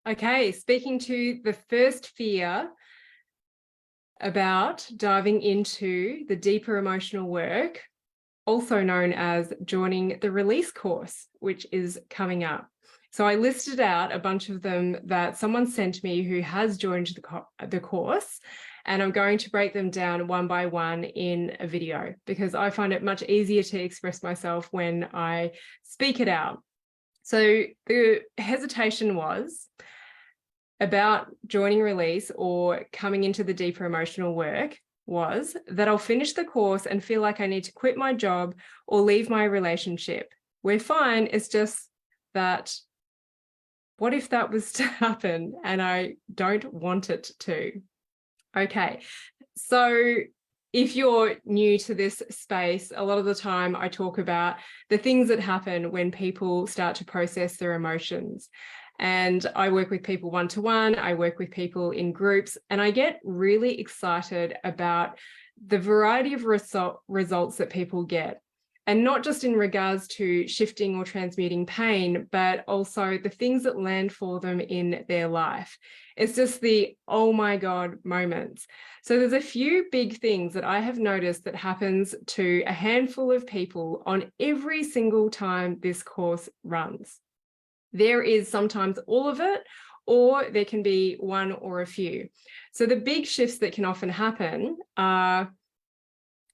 Okay, speaking to the first fear about diving into the deeper emotional work, also known as joining the release course, which is coming up. So I listed out a bunch of them that someone sent me who has joined the course, and I'm going to break them down one by one in a video because I find it much easier to express myself when I speak it out. So the hesitation was about joining release or coming into the deeper emotional work was that I'll finish the course and feel like I need to quit my job or leave my relationship. We're fine. It's just that what if that was to happen and I don't want it to? Okay, so if you're new to this space, a lot of the time I talk about the things that happen when people start to process their emotions. And I work with people one-to-one, I work with people in groups, and I get really excited about the variety of results that people get. And not just in regards to shifting or transmuting pain, but also the things that land for them in their life. It's just the, oh my God, moments. So there's a few big things that I have noticed that happens to a handful of people on every single time this course runs. There is sometimes all of it, or there can be one or a few. So the big shifts that can often happen are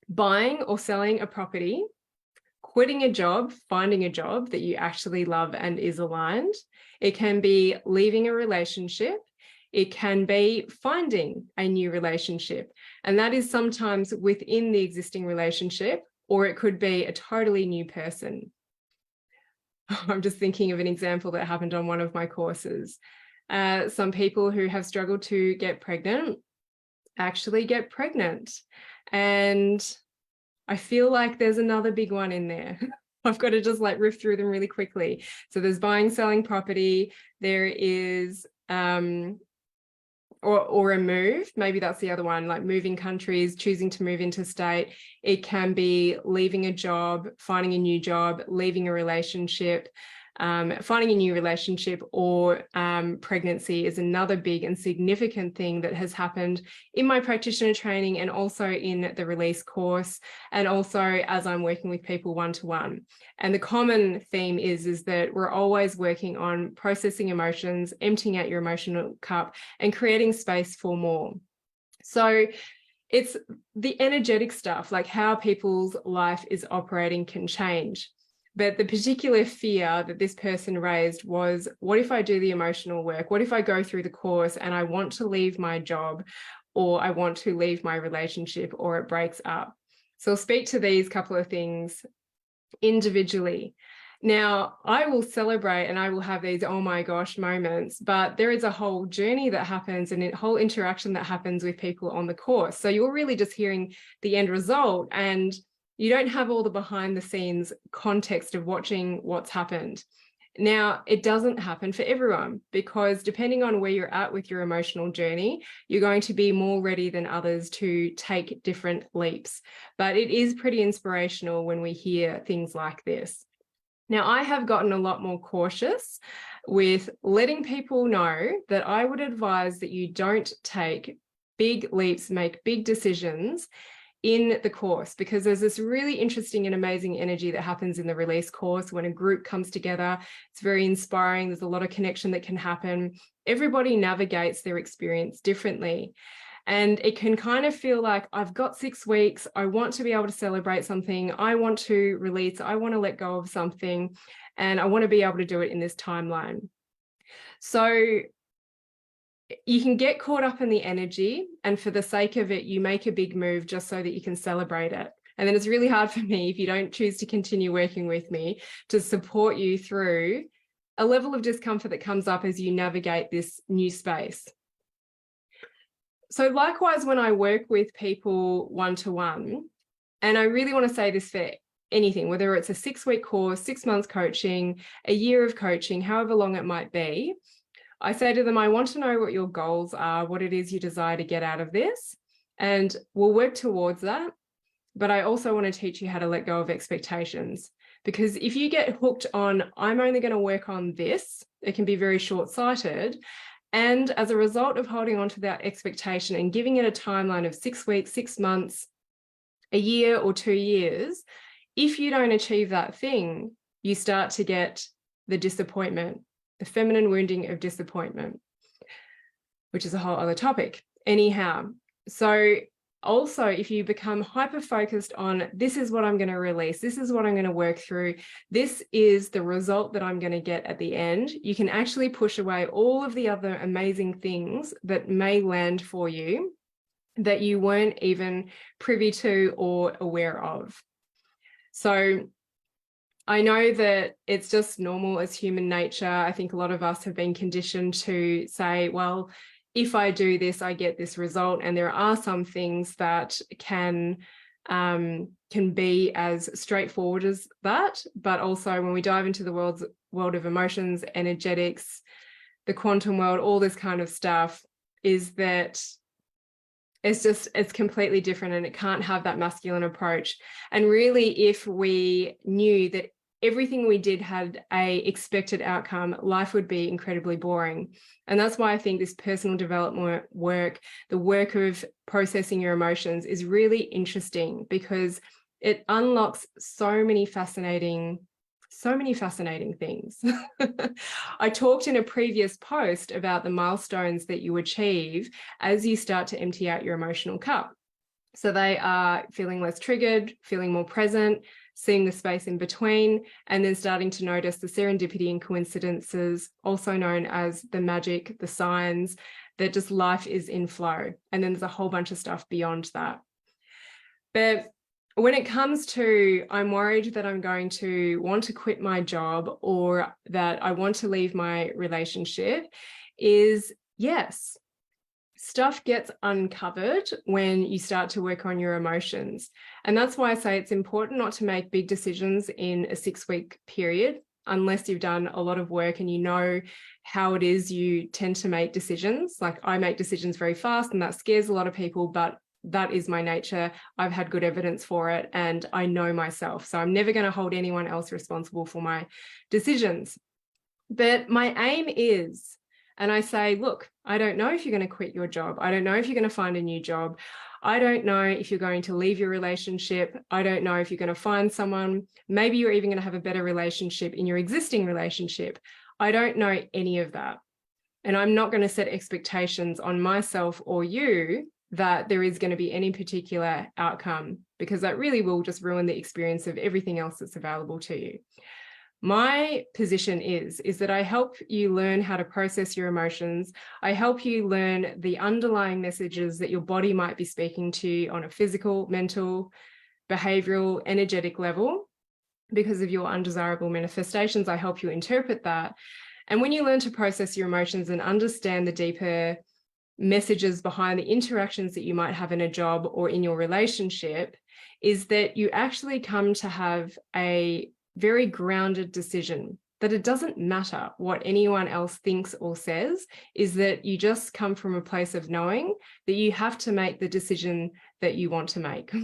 buying or selling a property, quitting a job, finding a job that you actually love and is aligned. It can be leaving a relationship. It can be finding a new relationship. And that is sometimes within the existing relationship, or it could be a totally new person. I'm just thinking of an example that happened on one of my courses. Some people who have struggled to get pregnant actually get pregnant. And I feel like there's another big one in there. I've got to just like riff through them really quickly. So there's buying, selling property. There is, or a move. Maybe that's the other one, like moving countries, choosing to move interstate. It can be leaving a job, finding a new job, leaving a relationship, finding a new relationship, or pregnancy is another big and significant thing that has happened in my practitioner training and also in the release course, and also as I'm working with people one-to-one. And the common theme is that we're always working on processing emotions, emptying out your emotional cup, and creating space for more. So it's the energetic stuff, like how people's life is operating can change. But the particular fear that this person raised was, what if I do the emotional work? What if I go through the course and I want to leave my job, or I want to leave my relationship, or it breaks up? So I'll speak to these couple of things individually. Now, I will celebrate and I will have these oh my gosh moments, but there is a whole journey that happens and a whole interaction that happens with people on the course. So you're really just hearing the end result, and you don't have all the behind the scenes context of watching what's happened. Now, it doesn't happen for everyone, because depending on where you're at with your emotional journey, you're going to be more ready than others to take different leaps. But it is pretty inspirational when we hear things like this. Now, I have gotten a lot more cautious with letting people know that I would advise that you don't take big leaps, make big decisions in the course, because there's this really interesting and amazing energy that happens in the release course when a group comes together. It's very inspiring. There's a lot of connection that can happen. Everybody navigates their experience differently. And it can kind of feel like, I've got 6 weeks. I want to be able to celebrate something. I want to release. I want to let go of something. And I want to be able to do it in this timeline. So you can get caught up in the energy, and for the sake of it, you make a big move just so that you can celebrate it. And then it's really hard for me, if you don't choose to continue working with me, to support you through a level of discomfort that comes up as you navigate this new space. So likewise, when I work with people one-to-one, and I really want to say this for anything, whether it's a 6-week course, 6 months coaching, a year of coaching, however long it might be, I say to them, I want to know what your goals are, what it is you desire to get out of this, and we'll work towards that. But I also want to teach you how to let go of expectations, Because if you get hooked on, I'm only going to work on this, it can be very short-sighted. And as a result of holding on to that expectation and giving it a timeline of 6 weeks, 6 months, a year or 2 years, if you don't achieve that thing, you start to get the disappointment, the feminine wounding of disappointment, which is a whole other topic. Anyhow, so also, if you become hyper-focused on, this is what I'm going to release, this is what I'm going to work through, this is the result that I'm going to get at the end, you can actually push away all of the other amazing things that may land for you that you weren't even privy to or aware of. So I know that it's just normal as human nature. I think a lot of us have been conditioned to say, well, if I do this, I get this result. And there are some things that can be as straightforward as that. But also when we dive into the world of emotions, energetics, the quantum world, all this kind of stuff, is that it's completely different, and it can't have that masculine approach. And really, if we knew that everything we did had a expected outcome, life would be incredibly boring. And that's why I think this personal development work, the work of processing your emotions, is really interesting, because it unlocks so many fascinating things. I talked in a previous post about the milestones that you achieve as you start to empty out your emotional cup. So they are feeling less triggered, feeling more present, seeing the space in between, and then starting to notice the serendipity and coincidences, also known as the magic, the signs, that just life is in flow. And then there's a whole bunch of stuff beyond that. But when it comes to, I'm worried that I'm going to want to quit my job, or that I want to leave my relationship, is yes, stuff gets uncovered when you start to work on your emotions. And that's why I say it's important not to make big decisions in a 6-week period, unless you've done a lot of work and you know how it is you tend to make decisions. Like, I make decisions very fast, and that scares a lot of people, but that is my nature. I've had good evidence for it, and I know myself. So I'm never going to hold anyone else responsible for my decisions. But my aim is, and I say, look, I don't know if you're going to quit your job. I don't know if you're going to find a new job. I don't know if you're going to leave your relationship. I don't know if you're going to find someone. Maybe you're even going to have a better relationship in your existing relationship. I don't know any of that. And I'm not going to set expectations on myself or you that there is going to be any particular outcome, because that really will just ruin the experience of everything else that's available to you. My position is that I help you learn how to process your emotions. I help you learn the underlying messages that your body might be speaking to you on a physical, mental, behavioral, energetic level. Because of your undesirable manifestations, I help you interpret that. And when you learn to process your emotions and understand the deeper messages behind the interactions that you might have in a job or in your relationship, is that you actually come to have a very grounded decision, that it doesn't matter what anyone else thinks or says, is that you just come from a place of knowing that you have to make the decision that you want to make.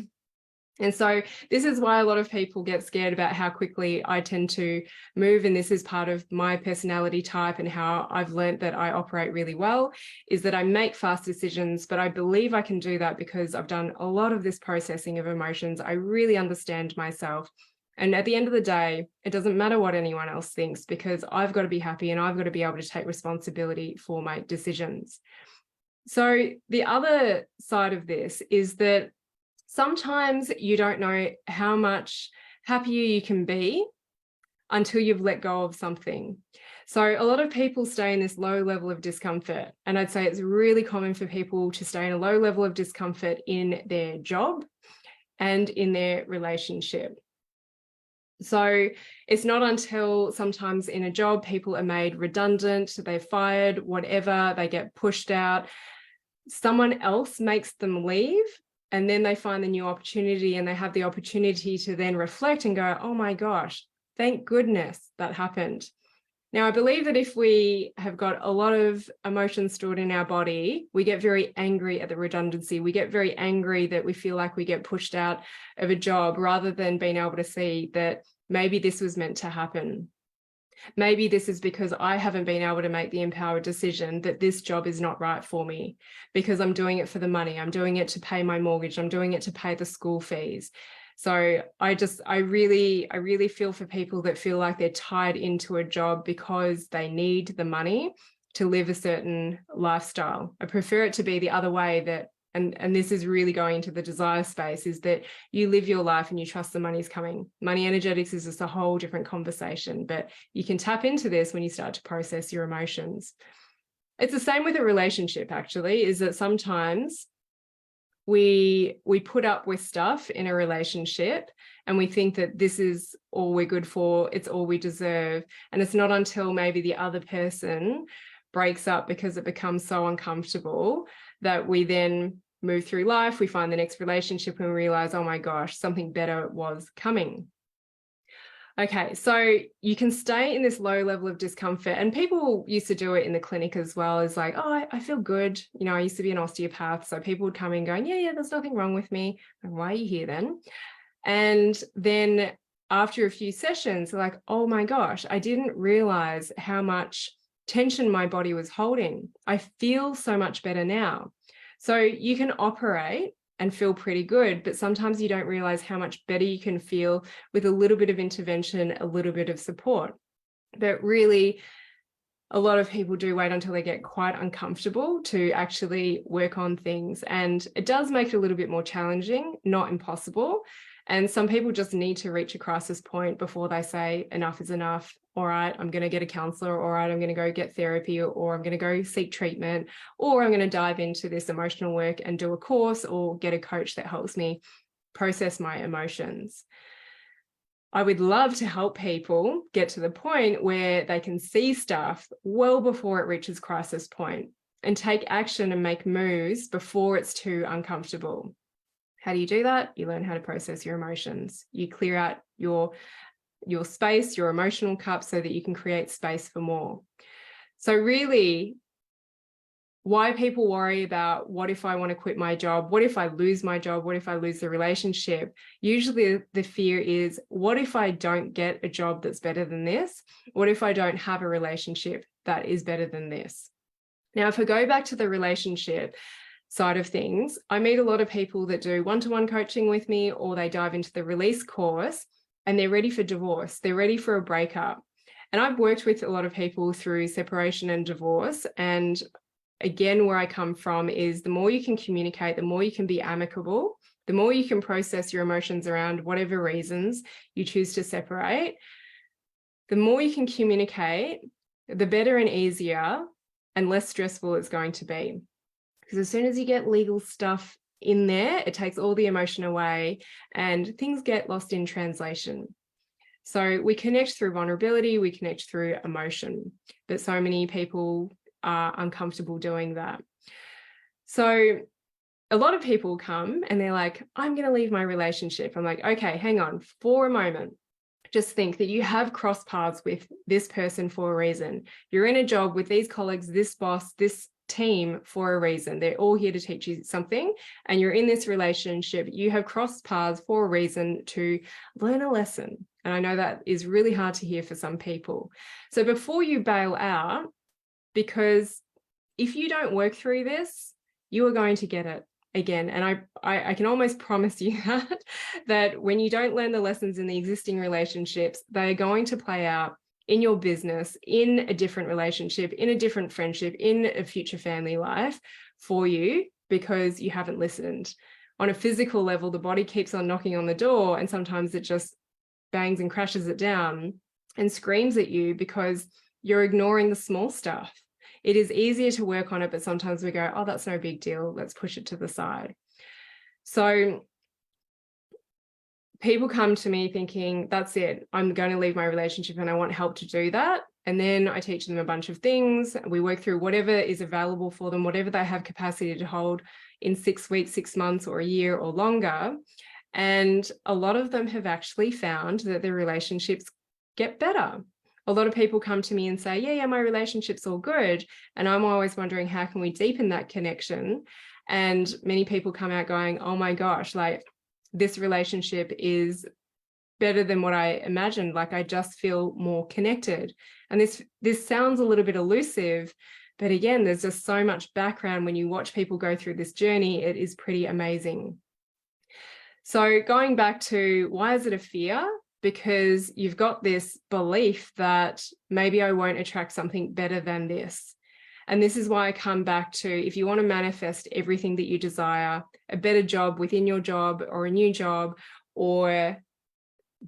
And so this is why a lot of people get scared about how quickly I tend to move. And this is part of my personality type, and how I've learned that I operate really well, is that I make fast decisions. But I believe I can do that because I've done a lot of this processing of emotions. I really understand myself. And at the end of the day, it doesn't matter what anyone else thinks, because I've got to be happy and I've got to be able to take responsibility for my decisions. So the other side of this is that sometimes you don't know how much happier you can be until you've let go of something. So a lot of people stay in this low level of discomfort. And I'd say it's really common for people to stay in a low level of discomfort in their job and in their relationship. So it's not until sometimes in a job people are made redundant, they're fired, whatever, they get pushed out, someone else makes them leave. And then they find the new opportunity, and they have the opportunity to then reflect and go, oh my gosh, thank goodness that happened. Now, I believe that if we have got a lot of emotions stored in our body, we get very angry at the redundancy. We get very angry that we feel like we get pushed out of a job, rather than being able to see that maybe this was meant to happen. Maybe this is because I haven't been able to make the empowered decision that this job is not right for me, because I'm doing it for the money. I'm doing it to pay my mortgage. I'm doing it to pay the school fees. So I really feel for people that feel like they're tied into a job because they need the money to live a certain lifestyle. I prefer it to be the other way, that, and this is really going into the desire space, is that you live your life and you trust the money's coming. Money energetics is just a whole different conversation, but you can tap into this when you start to process your emotions. It's the same with a relationship, actually, is that sometimes we put up with stuff in a relationship and we think that this is all we're good for, it's all we deserve. And it's not until maybe the other person breaks up because it becomes so uncomfortable that we then move through life, we find the next relationship and we realize, oh my gosh, something better was coming. Okay, so you can stay in this low level of discomfort, and people used to do it in the clinic as well, is like, oh, I feel good. You know, I used to be an osteopath, so people would come in going, yeah, there's nothing wrong with me. And why are you here then? And then after a few sessions, they're like, oh my gosh, I didn't realize how much tension my body was holding. I feel so much better now. So you can operate and feel pretty good, but sometimes you don't realize how much better you can feel with a little bit of intervention, a little bit of support. But really, a lot of people do wait until they get quite uncomfortable to actually work on things. And it does make it a little bit more challenging, not impossible. And some people just need to reach a crisis point before they say enough is enough. All right, I'm going to get a counselor. All right, I'm going to go get therapy, or I'm going to go seek treatment, or I'm going to dive into this emotional work and do a course or get a coach that helps me process my emotions. I would love to help people get to the point where they can see stuff well before it reaches crisis point and take action and make moves before it's too uncomfortable. How do you do that? You learn how to process your emotions. You clear out your space, your emotional cup, so that you can create space for more. So really, why people worry about, what if I want to quit my job? What if I lose my job? What if I lose the relationship? Usually the fear is, what if I don't get a job that's better than this? What if I don't have a relationship that is better than this? Now, if I go back to the relationship side of things, I meet a lot of people that do one-to-one coaching with me, or they dive into the release course and they're ready for divorce. They're ready for a breakup. And I've worked with a lot of people through separation and divorce. And again, where I come from is, the more you can communicate, the more you can be amicable, the more you can process your emotions around whatever reasons you choose to separate, the more you can communicate, the better and easier and less stressful it's going to be. Because as soon as you get legal stuff in there, it takes all the emotion away and things get lost in translation. So we connect through vulnerability, we connect through emotion, but so many people are uncomfortable doing that. So a lot of people come and they're like, I'm going to leave my relationship. I'm like, okay, hang on for a moment. Just think that you have crossed paths with this person for a reason. You're in a job with these colleagues, this boss, this team for a reason. They're all here to teach you something, and you're in this relationship. You have crossed paths for a reason, to learn a lesson. And I know that is really hard to hear for some people. So before you bail out, because if you don't work through this, you are going to get it again. And I can almost promise you that when you don't learn the lessons in the existing relationships, they are going to play out in your business, in a different relationship, in a different friendship, in a future family life for you, because you haven't listened. On a physical level, the body keeps on knocking on the door, and sometimes it just bangs and crashes it down and screams at you because you're ignoring the small stuff. It is easier to work on it, but sometimes we go, oh, that's no big deal. Let's push it to the side. So people come to me thinking, that's it, I'm going to leave my relationship and I want help to do that. And then I teach them a bunch of things. We work through whatever is available for them, whatever they have capacity to hold in 6 weeks, 6 months, or a year or longer. And a lot of them have actually found that their relationships get better. A lot of people come to me and say, yeah, my relationship's all good. And I'm always wondering, how can we deepen that connection? And many people come out going, oh my gosh, like this relationship is better than what I imagined. Like I just feel more connected. And this sounds a little bit elusive, but again, there's just so much background when you watch people go through this journey. It is pretty amazing. So going back to, why is it a fear? Because you've got this belief that maybe I won't attract something better than this. And this is why I come back to, if you want to manifest everything that you desire, a better job within your job or a new job, or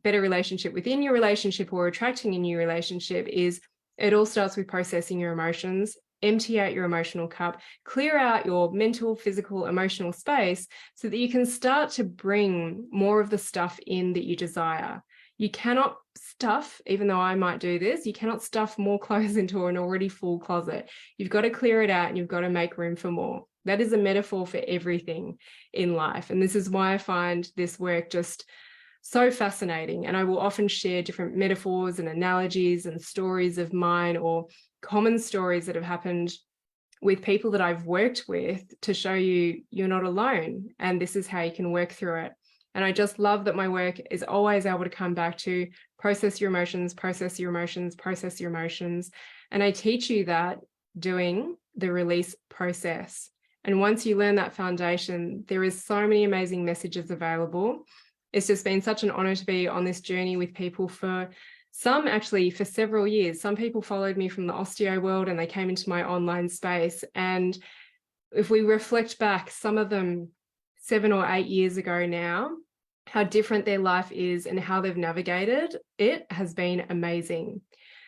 better relationship within your relationship, or attracting a new relationship, is it all starts with processing your emotions. Empty out your emotional cup, clear out your mental, physical, emotional space so that you can start to bring more of the stuff in that you desire. You cannot stuff, even though I might do this, you cannot stuff more clothes into an already full closet. You've got to clear it out and you've got to make room for more. That is a metaphor for everything in life. And this is why I find this work just so fascinating. And I will often share different metaphors and analogies and stories of mine, or common stories that have happened with people that I've worked with, to show you you're not alone and this is how you can work through it. And I just love that my work is always able to come back to process your emotions, process your emotions, process your emotions. And I teach you that doing the release process. And once you learn that foundation, there is so many amazing messages available. It's just been such an honor to be on this journey with people for some, actually for several years. Some people followed me from the osteo world and they came into my online space. And if we reflect back, some of them 7 or 8 years ago now, how different their life is and how they've navigated it has been amazing.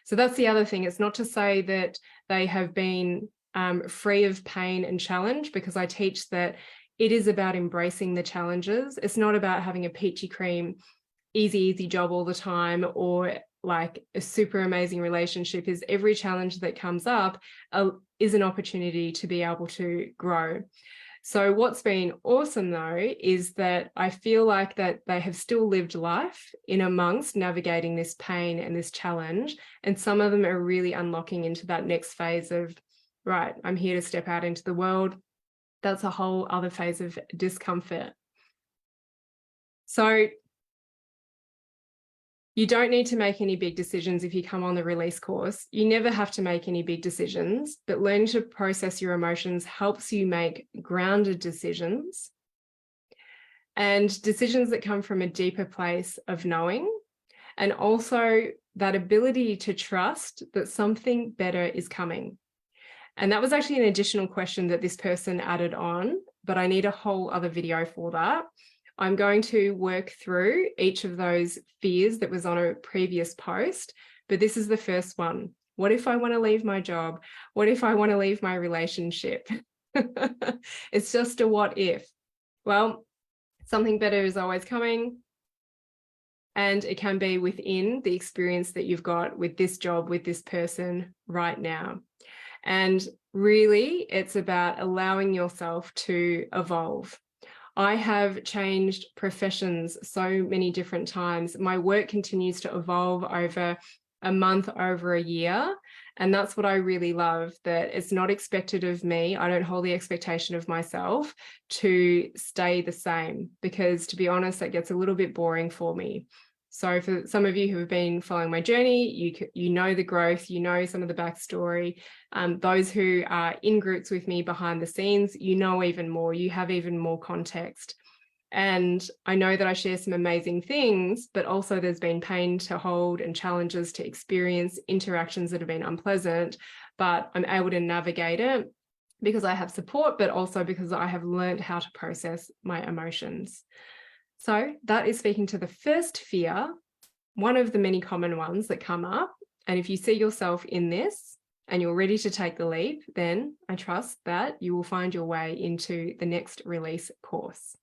So that's the other thing. It's not to say that they have been free of pain and challenge, because I teach that it is about embracing the challenges. It's not about having a peachy cream, easy job all the time, or like a super amazing relationship. Is every challenge that comes up is an opportunity to be able to grow. So what's been awesome though, is that I feel like that they have still lived life in amongst navigating this pain and this challenge. And some of them are really unlocking into that next phase of, right, I'm here to step out into the world. That's a whole other phase of discomfort. So you don't need to make any big decisions if you come on the release course. You never have to make any big decisions, but learning to process your emotions helps you make grounded decisions, and decisions that come from a deeper place of knowing, and also that ability to trust that something better is coming. And that was actually an additional question that this person added on, but I need a whole other video for that. I'm going to work through each of those fears that was on a previous post, but this is the first one. What if I want to leave my job? What if I want to leave my relationship? It's just a what if. Well, something better is always coming, and it can be within the experience that you've got with this job, with this person right now. And really, it's about allowing yourself to evolve. I have changed professions so many different times. My work continues to evolve over a month, over a year. And that's what I really love, that it's not expected of me. I don't hold the expectation of myself to stay the same, because to be honest, that gets a little bit boring for me. So for some of you who have been following my journey, you know the growth, you know some of the backstory. Those who are in groups with me behind the scenes, you know even more, you have even more context. And I know that I share some amazing things, but also there's been pain to hold and challenges to experience, interactions that have been unpleasant, but I'm able to navigate it because I have support, but also because I have learned how to process my emotions. So that is speaking to the first fear, one of the many common ones that come up. And if you see yourself in this and you're ready to take the leap, then I trust that you will find your way into the next release course.